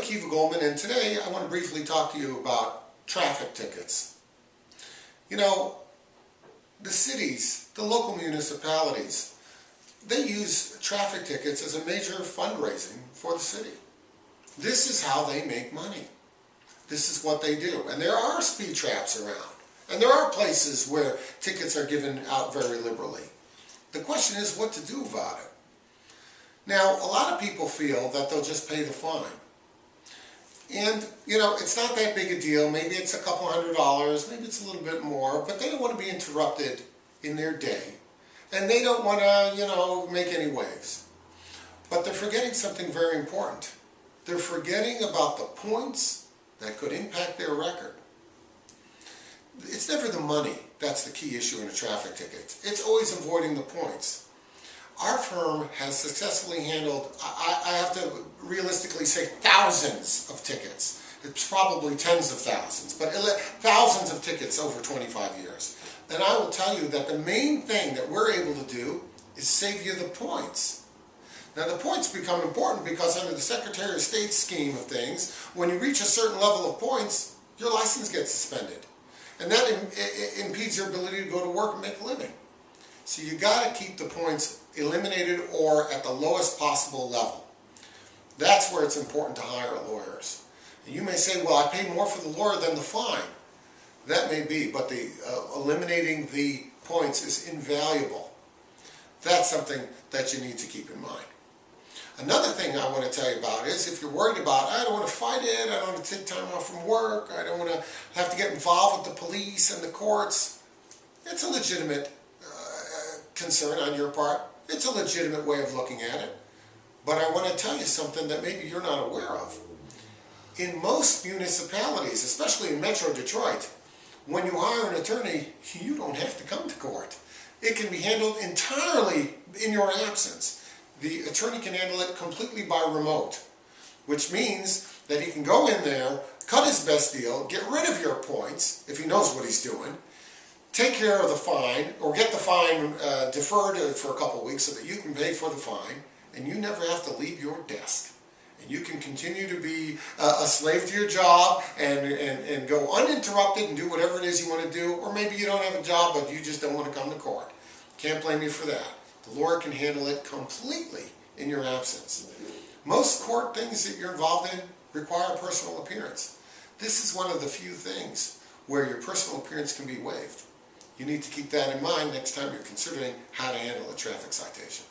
Goldman, and today I want to briefly talk to you about traffic tickets. You know, the cities, the local municipalities, they use traffic tickets as a major fundraising for the city. This is how they make money. This is what they do. And there are speed traps around. And there are places where tickets are given out very liberally. The question is what to do about it. Now, a lot of people feel that they'll just pay the fine. And, you know, it's not that big a deal. Maybe it's a couple $100, maybe it's a little bit more, but they don't want to be interrupted in their day. And they don't want to, you know, make any waves. But they're forgetting something very important. They're forgetting about the points that could impact their record. It's never the money that's the key issue in a traffic ticket. It's always avoiding the points. Our firm has successfully handled, I have to realistically say, thousands of tickets. It's probably tens of thousands, but thousands of tickets over 25 years. And I will tell you that the main thing that we're able to do is save you the points. Now the points become important because under the Secretary of State's scheme of things, when you reach a certain level of points, your license gets suspended. And that impedes your ability to go to work and make a living. So you got to keep the points eliminated or at the lowest possible level. That's where it's important to hire lawyers. And you may say, well, I pay more for the lawyer than the fine. That may be, but eliminating the points is invaluable. That's something that you need to keep in mind. Another thing I want to tell you about is if you're worried about, I don't want to fight it, I don't want to take time off from work, I don't want to have to get involved with the police and the courts. It's a legitimate concern on your part. It's a legitimate way of looking at it. But I want to tell you something that maybe you're not aware of. In most municipalities, especially in Metro Detroit, when you hire an attorney, you don't have to come to court. It can be handled entirely in your absence. The attorney can handle it completely by remote, which means that he can go in there, cut his best deal, get rid of your points, if he knows what he's doing, take care of the fine, or get the fine deferred for a couple of weeks so that you can pay for the fine, and you never have to leave your desk. And you can continue to be a slave to your job and go uninterrupted and do whatever it is you want to do, or maybe you don't have a job but you just don't want to come to court. Can't blame you for that. The lawyer can handle it completely in your absence. Most court things that you're involved in require a personal appearance. This is one of the few things where your personal appearance can be waived. You need to keep that in mind next time you're considering how to handle a traffic citation.